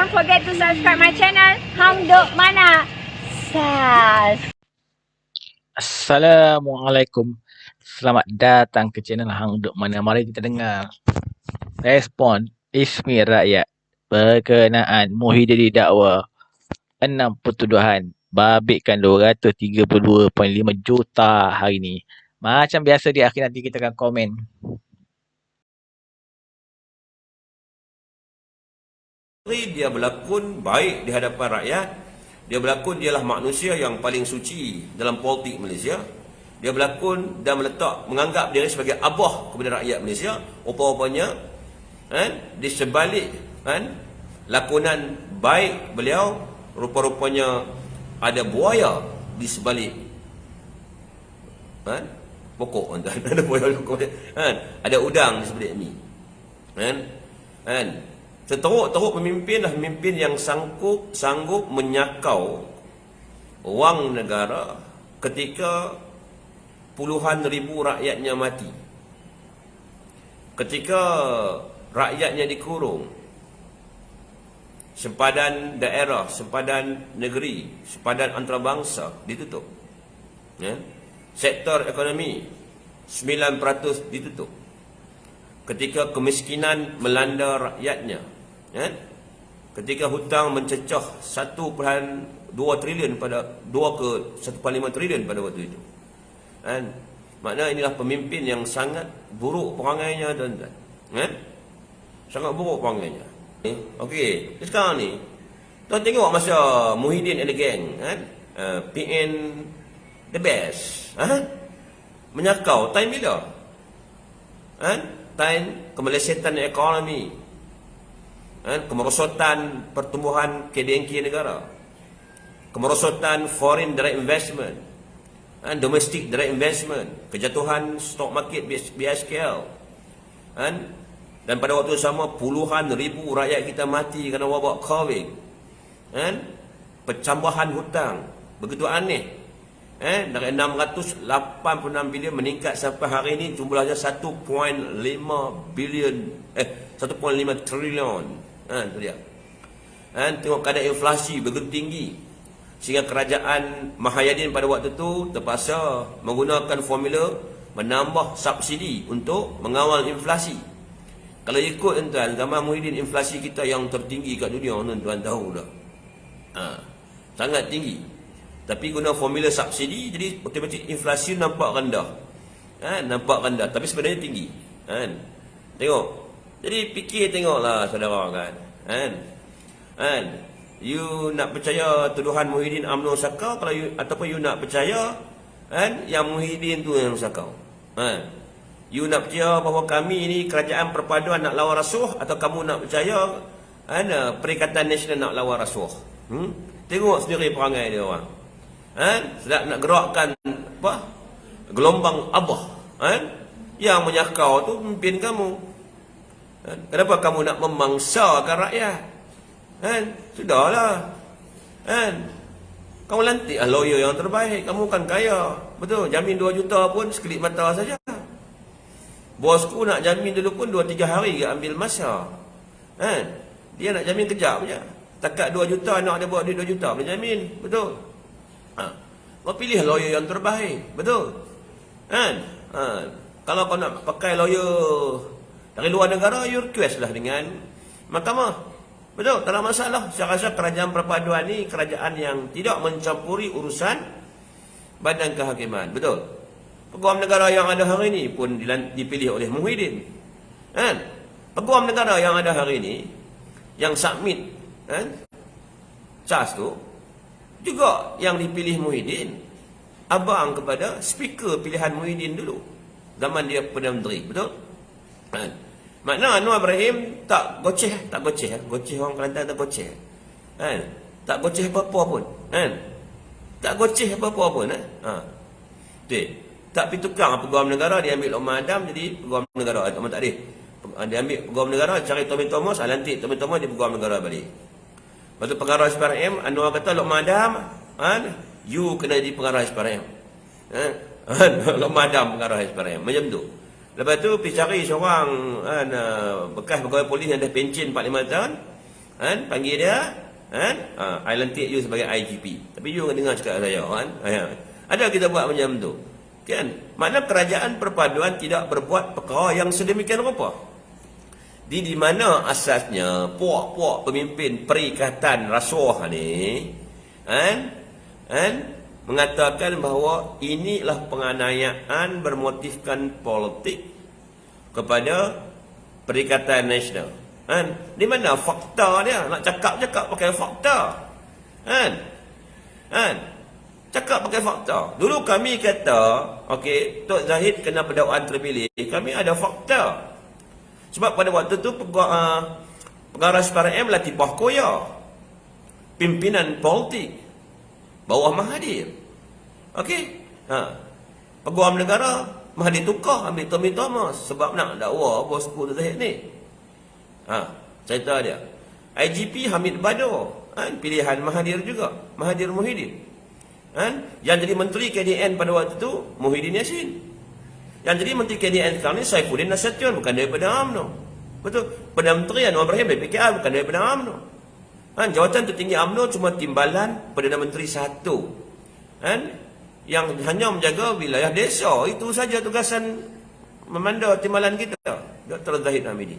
Don't forget to subscribe my channel Hang Duk Mana Sas. Assalamualaikum. Selamat datang ke channel Hang Duk Mana. Mari kita dengar respon Ismi Rakyat berkenaan Muhyiddin didakwa 6 pertuduhan babitkan 232.5 juta hari ni. Macam biasa di akhir nanti kita akan komen. Dia berlakon baik di hadapan rakyat. Dia berlakon dialah manusia yang paling suci dalam politik Malaysia. Dia berlakon dan menganggap diri sebagai abah kepada rakyat Malaysia. Rupa-rupanya di sebalik lakonan baik beliau, rupa-rupanya ada buaya di sebalik pokok. Ada buaya ada udang di sebalik ni. Seteruk-teruk pemimpin adalah pemimpin yang sanggup menyakau wang negara ketika puluhan ribu rakyatnya mati. Ketika rakyatnya dikurung, sempadan daerah, sempadan negeri, sempadan antarabangsa ditutup. Sektor ekonomi 9% ditutup. Ketika kemiskinan melanda rakyatnya, ketika hutang mencecah 1.2 trilion pada 2 ke 1.5 trilion pada waktu itu. Makna inilah pemimpin yang sangat buruk perangainya, tuan-tuan. Sangat buruk perangainya. Okey, sekarang ni tuan tengok masa Muhyiddin and the gang, PN the best, menyakau time bila? Time kemelesetan ekonomi, kemerosotan pertumbuhan KDNK negara, kemerosotan foreign direct investment, domestic direct investment, kejatuhan stock market BSKL, dan pada waktu sama puluhan ribu rakyat kita mati kerana wabak COVID, percambahan hutang begitu aneh. Dari 686 bilion meningkat sampai hari ini jumlahnya 1.5 bilion 1.5 trilion. Itu dia. Tengok kadar inflasi begitu tinggi sehingga kerajaan Mahayadin pada waktu itu terpaksa menggunakan formula menambah subsidi untuk mengawal inflasi. Kalau ikut tuan, zaman Muhyiddin inflasi kita yang tertinggi kat dunia, tuan tahu dah. Sangat tinggi. Tapi guna formula subsidi, jadi otomatik inflasi nampak rendah. Nampak rendah, tapi sebenarnya tinggi. Tengok. Jadi fikir tengoklah saudara kan. You nak percaya tuduhan Muhyiddin UMNO sakau kalau ataupun you nak percaya yang Muhyiddin tu yang sakau. You nak percaya bahawa kami ni kerajaan perpaduan nak lawan rasuah, atau kamu nak percaya Perikatan Nasional nak lawan rasuah? Tengok sendiri perangai dia orang. Sedap nak gerakkan gelombang abah yang menyakau tu pemimpin kamu. Kenapa kamu nak memangsakan rakyat? Sudahlah. Kamu lantik lawyer yang terbaik. Kamu kan kaya, betul, jamin 2 juta pun sekelip mata saja. Bosku nak jamin dulu pun 2-3 hari ke ambil masa. Dia nak jamin kejap je. Takat 2 juta nak dia buat duit 2 juta boleh jamin, betul. Kau pilih lawyer yang terbaik, betul. Kalau kau nak pakai lawyer dari luar negara, you request lah dengan mahkamah, betul, tak ada masalah. Saya rasa kerajaan perpaduan ni kerajaan yang tidak mencampuri urusan badan kehakiman, betul. Peguam negara yang ada hari ni pun dipilih oleh Muhyiddin. Peguam negara yang ada hari ni yang submit charge tu juga yang dipilih Muhyiddin, abang kepada speaker pilihan Muhyiddin dulu zaman dia Perdana Menteri, betul. Makna Anwar Ibrahim tak goceh orang Kelantan tak goceh. Tak goceh apa-apa pun. Tak goceh apa-apa pun. Tak pergi tukar peguam negara, dia ambil Lokman Adam jadi peguam negara. Tak ada. Dia ambil peguam negara, cari Tommy Thomas, lantik Tommy Thomas dia peguam negara balik. Lepas tu pengarah SPRM, Anwar kata Lokman Adam, you kena jadi pengarah SPRM. Lokman Adam pengarah SPRM, macam tu. Lepas tu pergi cari seorang bekas pegawai polis yang dah pencen 4-5 tahun, Panggil dia, I lantik you sebagai IGP. Tapi you dengar cakap saya, kan? Ada kita buat macam tu. Kan? Makna kerajaan perpaduan tidak berbuat perkara yang sedemikian rupa. Di mana asasnya puak-puak pemimpin perikatan rasuah ni, mengatakan bahawa inilah penganiayaan bermotifkan politik kepada Perikatan Nasional. Di mana fakta dia? Nak cakap pakai fakta. Cakap pakai fakta. Dulu kami kata, okey, Tok Zahid kena pendakwaan terpilih. Kami ada fakta. Sebab pada waktu tu pengarah SPRM Latifah Koya, pimpinan politik bawah Mahathir. Okey. Peguam negara Mahathir tukar ambil Tommy Thomas sebab nak dakwa bosku Tok Zahid ni. Cerita dia. IGP Hamid Bado, pilihan Mahathir juga, Mahathir Muhyiddin. Yang jadi menteri KDN pada waktu tu Muhyiddin Yassin. Yang jadi menteri KDN sekarang ni Saifuddin Nasution, bukan daripada UMNO. Betul. Perdana Menteri Anwar Ibrahim dari PKR, bukan daripada UMNO. Jawatan tertinggi UMNO cuma timbalan Perdana Menteri satu, yang hanya menjaga wilayah desa. Itu saja tugasan memanda timbalan kita, Dr. Zahid Hamidi.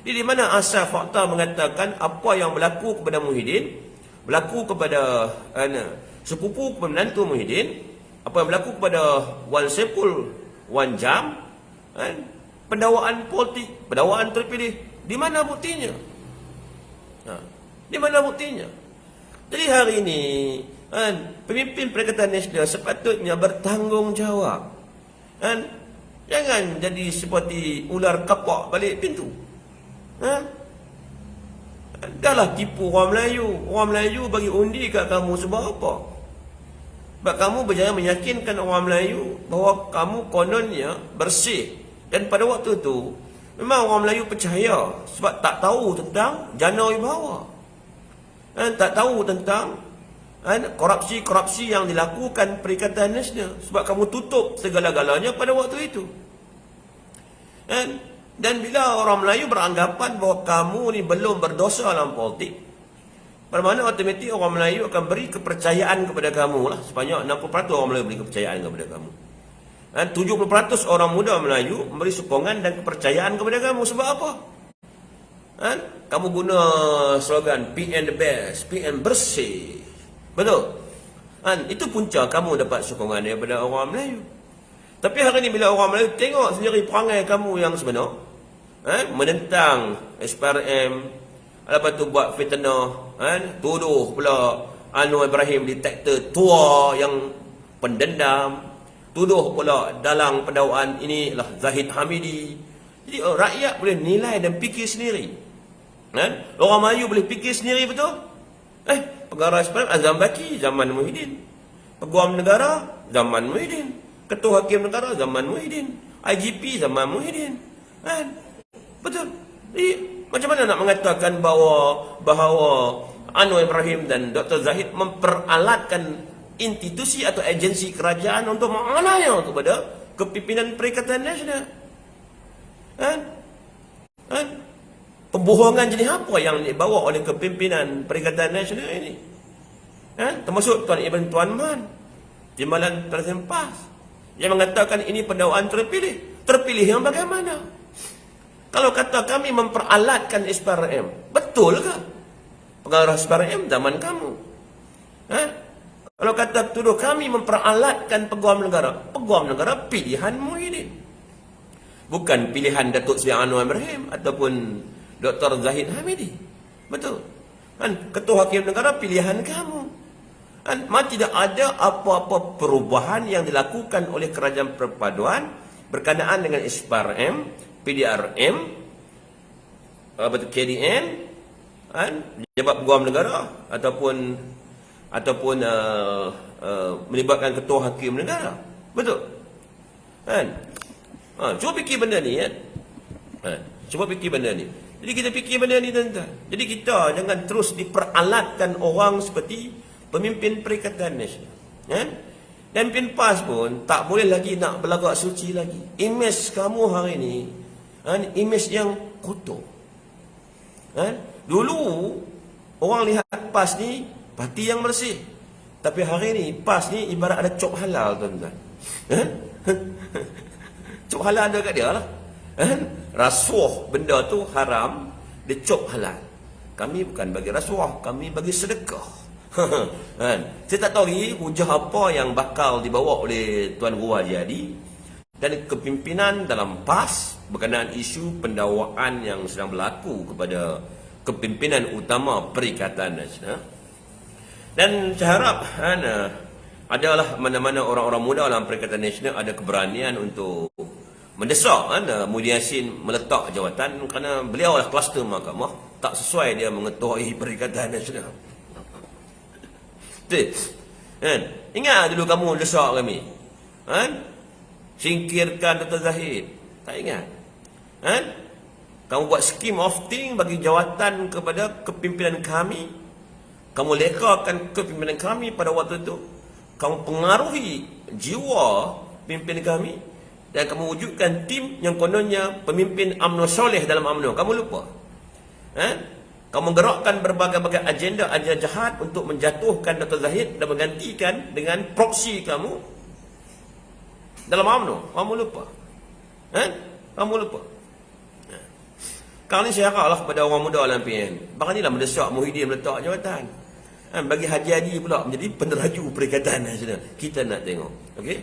Jadi di mana asal fakta mengatakan apa yang berlaku kepada Muhyiddin, berlaku kepada sepupu menantu Muhyiddin, apa yang berlaku kepada Wan Saiful, Wan Jam, pendakwaan politik, pendakwaan terpilih. Di mana buktinya? Di mana buktinya? Jadi hari ini pemimpin Perikatan Nasional sepatutnya bertanggungjawab. Jangan jadi seperti ular kapak balik pintu. Dahlah tipu orang Melayu. Orang Melayu bagi undi kat kamu sebab apa? Sebab kamu berjaya meyakinkan orang Melayu bahawa kamu kononnya bersih. Dan pada waktu tu memang orang Melayu percaya sebab tak tahu tentang jana wibawa. Tak tahu tentang korupsi-korupsi yang dilakukan Perikatan Nasional. Sebab kamu tutup segala-galanya pada waktu itu. Dan bila orang Melayu beranggapan bahawa kamu ni belum berdosa dalam politik, pada mana automatik orang Melayu akan beri kepercayaan kepada kamu lah. Sebanyak 60% orang Melayu beri kepercayaan kepada kamu. 70% orang muda Melayu memberi sokongan dan kepercayaan kepada kamu. Sebab apa? Kamu guna slogan PN the best, PN bersih. Betul? Itu punca kamu dapat sokongan daripada orang Melayu. Tapi hari ini bila orang Melayu tengok sendiri perangai kamu yang sebenar, menentang SPRM, lepas tu buat fitnah, tuduh pula Anwar Ibrahim detektor tua yang pendendam, tuduh pula dalam pendakwaan inilah Zahid Hamidi. Jadi rakyat boleh nilai dan fikir sendiri. Orang Melayu boleh fikir sendiri, betul? Pengarah SPRM Azam Baki zaman Muhyiddin, Peguam Negara zaman Muhyiddin, Ketua Hakim Negara zaman Muhyiddin, IGP zaman Muhyiddin. Betul? Jadi macam mana nak mengatakan bahawa Anwar Ibrahim dan Dr. Zahid memperalatkan institusi atau agensi kerajaan untuk menganiaya kepada kepimpinan Perikatan Nasional? Pembohongan jenis apa yang dibawa oleh kepimpinan Perikatan Nasional ini? Termasuk Tuan Ibn Tuan Man, Timbalan Presiden PAS, yang mengatakan ini pendakwaan terpilih. Terpilih yang bagaimana? Kalau kata kami memperalatkan SPRM, betul ke? Pengarah SPRM zaman kamu. Kalau kata tuduh kami memperalatkan Peguam Negara pilihan Muhyiddin, bukan pilihan Datuk Seri Anwar Ibrahim ataupun Dr. Zahid Hamidi. Betul? Ketua Hakim Negara pilihan kamu. Tidak ada apa-apa perubahan yang dilakukan oleh Kerajaan Perpaduan berkenaan dengan SPRM, PDRM, KDN, Pejabat Peguam Negara ataupun melibatkan Ketua Hakim Negara. Betul? Cuba fikir benda ni, cuba fikir benda ni. Jadi kita fikir benda ni, tuan-tuan. Jadi kita jangan terus diperalatkan orang seperti pemimpin Perikatan Nasional. Dan PIN PAS pun tak boleh lagi nak berlagak suci lagi. Imej kamu hari ni, imej yang kotor. Dulu orang lihat PAS ni parti yang bersih. Tapi hari ni PAS ni ibarat ada cop halal, tuan-tuan. Cop halal ada kat dia lah. Rasuah benda tu haram, dia cop halal. Kami bukan bagi rasuah, kami bagi sedekah. Saya tak tahu lagi hujah apa yang bakal dibawa oleh Tuan Guru Haji Hadi dan kepimpinan dalam PAS berkenaan isu pendakwaan yang sedang berlaku kepada kepimpinan utama Perikatan Nasional. Dan saya harap adalah mana-mana orang-orang muda dalam Perikatan Nasional ada keberanian untuk mendesak Muhyiddin Yassin meletak jawatan kerana beliau adalah kluster mahkamah, tak sesuai dia mengetuai Perikatan Nasional. Ingat dulu kamu desak kami, singkirkan Dr. Zahid, tak ingat? Kamu buat scheme of thing bagi jawatan kepada kepimpinan kami, kamu lekakan kepimpinan kami pada waktu itu, kamu pengaruhi jiwa pimpinan kami, dan kamu wujudkan tim yang kononnya pemimpin UMNO soleh dalam UMNO. Kamu lupa? Kamu menggerakkan berbagai-bagai agenda jahat untuk menjatuhkan Dr. Zahid dan menggantikan dengan proksi kamu dalam UMNO. Kamu lupa? Kamu lupa? Kali ini saya haraplah kepada orang muda dalam PN, beranilah mendesak Muhyiddin meletak jawatan. Bagi Haji Hadi pula menjadi peneraju Perikatan Nasional. Kita nak tengok. Okey?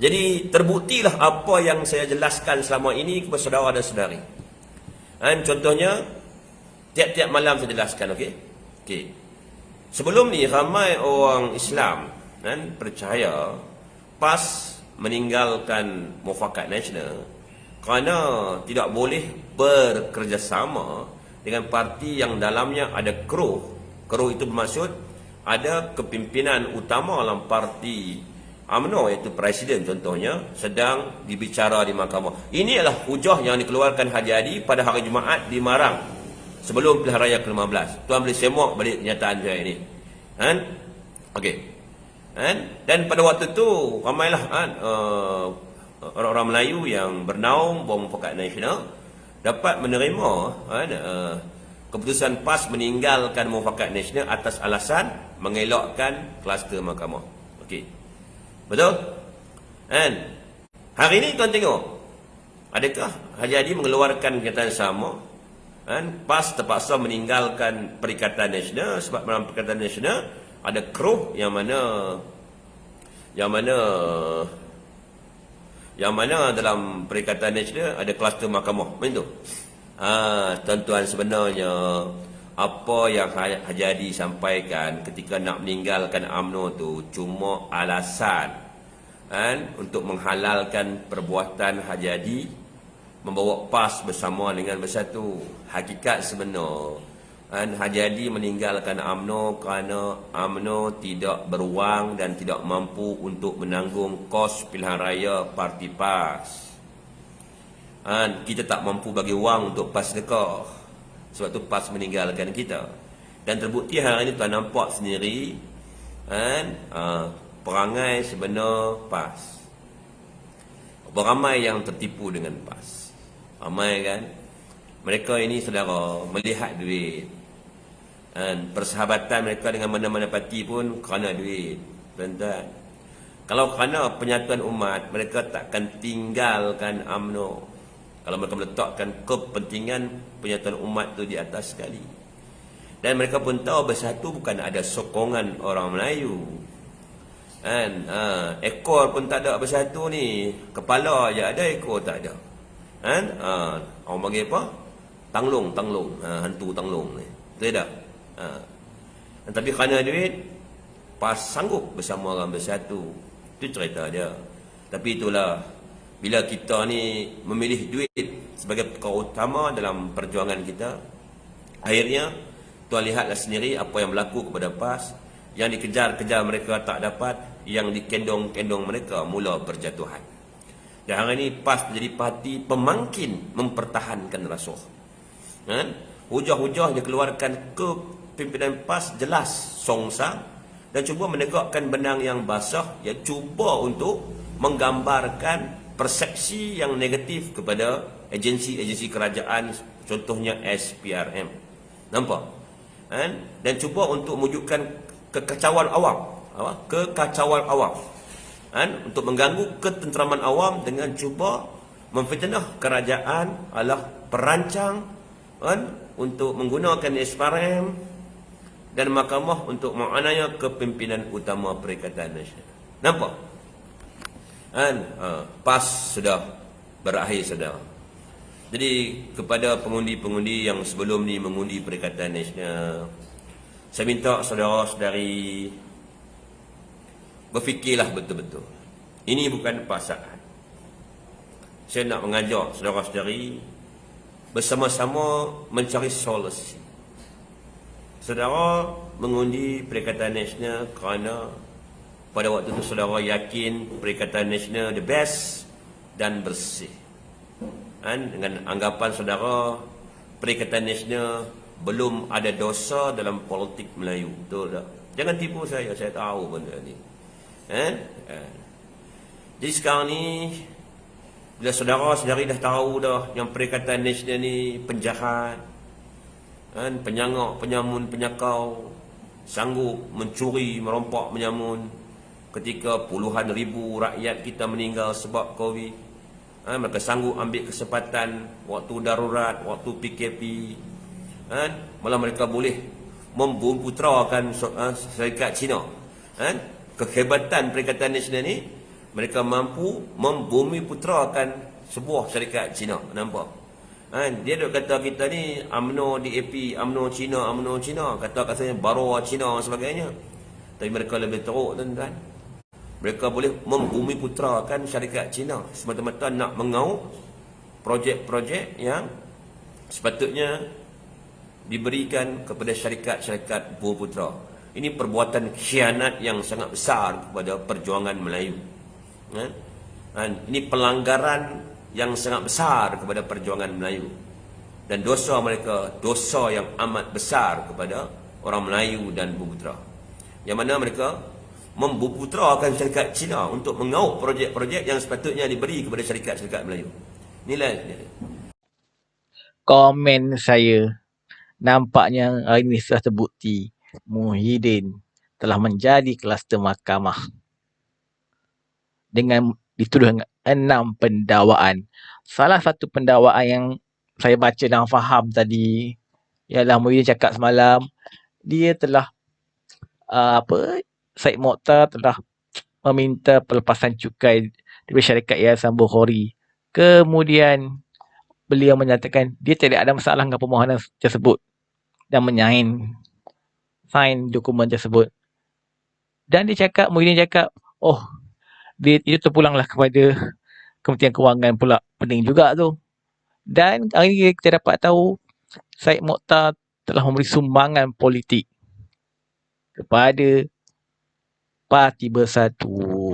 Jadi terbuktilah apa yang saya jelaskan selama ini kepada saudara dan saudari. Contohnya, tiap-tiap malam saya jelaskan, okey? Okey. Sebelum ni ramai orang Islam percaya PAS meninggalkan Mufakat Nasional kerana tidak boleh bekerjasama dengan parti yang dalamnya ada keruh. Keruh itu bermaksud ada kepimpinan utama dalam parti UMNO, iaitu Presiden contohnya, sedang dibicara di mahkamah. Ini adalah hujah yang dikeluarkan Haji Hadi pada hari Jumaat di Marang sebelum pilihan raya ke-15. Tuan boleh semak balik kenyataan saya ini. Okey. Dan pada waktu tu ramailah orang-orang Melayu yang bernaung bahawa Mufakat Nasional dapat menerima keputusan PAS meninggalkan Mufakat Nasional atas alasan mengelakkan kluster mahkamah. Okey. Betul? Hari ini tuan tengok, adakah Haji Hadi mengeluarkan kenyataan sama? PAS terpaksa meninggalkan Perikatan Nasional sebab dalam Perikatan Nasional ada keruh yang mana dalam Perikatan Nasional ada kluster mahkamah. Macam tu. Tuan-tuan, sebenarnya apa yang Haji Hadi sampaikan ketika nak meninggalkan UMNO tu cuma alasan untuk menghalalkan perbuatan Haji Hadi membawa PAS bersama dengan bersatu. Hakikat sebenar Haji Hadi meninggalkan UMNO kerana UMNO tidak berwang dan tidak mampu untuk menanggung kos pilihan raya parti PAS. Kita tak mampu bagi wang untuk PAS sedekah. Sebab tu PAS meninggalkan kita. Dan terbukti hari ini tuan nampak sendiri perangai sebenar PAS. Beramai yang tertipu dengan PAS. Ramai kan? Mereka ini saudara melihat duit. Persahabatan mereka dengan mana-mana parti pun kerana duit. Tuan-tuan, kalau kerana penyatuan umat, mereka takkan tinggalkan UMNO. Kalau mereka meletakkan kepentingan penyatuan umat itu di atas sekali. Dan mereka pun tahu bersatu bukan ada sokongan orang Melayu. Ekor pun tak ada bersatu ni. Kepala je ada, ekor tak ada. Orang panggil apa? Tanglung. Hantu tanglung ni. Betul tak? Tapi kerana duit, PAS sanggup bersama orang bersatu. Itu cerita dia. Tapi itulah, bila kita ni memilih duit sebagai perkara utama dalam perjuangan kita, akhirnya tuan lihatlah sendiri apa yang berlaku kepada PAS. Yang dikejar-kejar mereka tak dapat, yang dikendong-kendong mereka mula berjatuhan. Dan hari ini PAS menjadi parti pemangkin mempertahankan rasuah. Hujah-hujah dikeluarkan ke pimpinan PAS jelas songsang dan cuba menegakkan benang yang basah, yang cuba untuk menggambarkan persepsi yang negatif kepada agensi-agensi kerajaan, contohnya SPRM. Nampak? Kan? Dan cuba untuk mewujudkan kekacauan awam. Kekacauan awam. Kan? Untuk mengganggu ketenteraman awam dengan cuba memfitnah kerajaan adalah perancang, kan? Untuk menggunakan SPRM dan mahkamah untuk menganiaya kepimpinan utama Perikatan Nasional. Nampak? Kan? PAS sudah berakhir, saudara. Jadi kepada pengundi-pengundi yang sebelum ni mengundi Perikatan Nasional, saya minta saudara-saudari berfikirlah betul-betul. Ini bukan paksaan. Saya nak mengajak saudara-saudari bersama-sama mencari solusi. Saudara mengundi Perikatan Nasional kerana pada waktu itu saudara yakin Perikatan Nasional the best dan bersih. Dengan anggapan saudara Perikatan Nasional belum ada dosa dalam politik Melayu. Betul tak? Jangan tipu saya tahu benda ni. Jadi sekarang ni bila saudara-saudari dah tahu dah yang Perikatan Nasional ni penjahat, penyangak, penyamun, penyakau, sanggup mencuri, merompak, menyamun ketika puluhan ribu rakyat kita meninggal sebab Covid. Mereka sanggup ambil kesempatan waktu darurat, waktu PKP, malah mereka boleh membumiputrakan syarikat Cina. Kehebatan Perikatan Nasional ni, mereka mampu membumiputrakan sebuah syarikat Cina. Nampak? Dia duk kata kita ni UMNO, DAP, UMNO Cina, kata katanya Baroa Cina dan sebagainya. Tapi mereka lebih teruk, tuan-tuan. Mereka boleh membumiputrakan syarikat Cina semata-mata nak mengauk projek-projek yang sepatutnya diberikan kepada syarikat-syarikat bumiputra. Ini perbuatan khianat yang sangat besar kepada perjuangan Melayu. Ini pelanggaran yang sangat besar kepada perjuangan Melayu. Dan dosa mereka, dosa yang amat besar kepada orang Melayu dan bumiputra. Yang mana mereka membumiputrakan syarikat Cina untuk mengauk projek-projek yang sepatutnya diberi kepada syarikat-syarikat Melayu. Inilah Komen saya. Nampaknya hari ini sudah terbukti Muhyiddin telah menjadi kluster mahkamah dengan dituduh dengan 6 pendakwaan. Salah satu pendakwaan yang saya baca dan faham tadi ialah Muhyiddin cakap semalam dia telah Syed Mokhtar telah meminta pelepasan cukai dari syarikat Yayasan Bukhari. Kemudian beliau menyatakan dia tidak ada masalah dengan permohonan tersebut dan sign dokumen tersebut. Dan Muhyiddin cakap, dia itu terpulanglah kepada Kementerian Kewangan pula. Pening juga tu. Dan hari ini kita dapat tahu Syed Mokhtar telah memberi sumbangan politik kepada Parti Bersatu.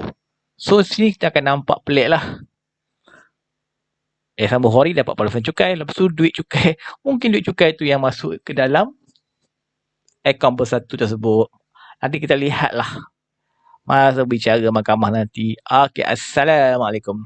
So sini kita akan nampak pelik lah. Yayasan Bukhari dapat pelepasan cukai, lepas tu duit cukai, mungkin duit cukai tu yang masuk ke dalam akaun Bersatu tersebut. Nanti kita lihatlah masa bicara mahkamah nanti. Assalamualaikum.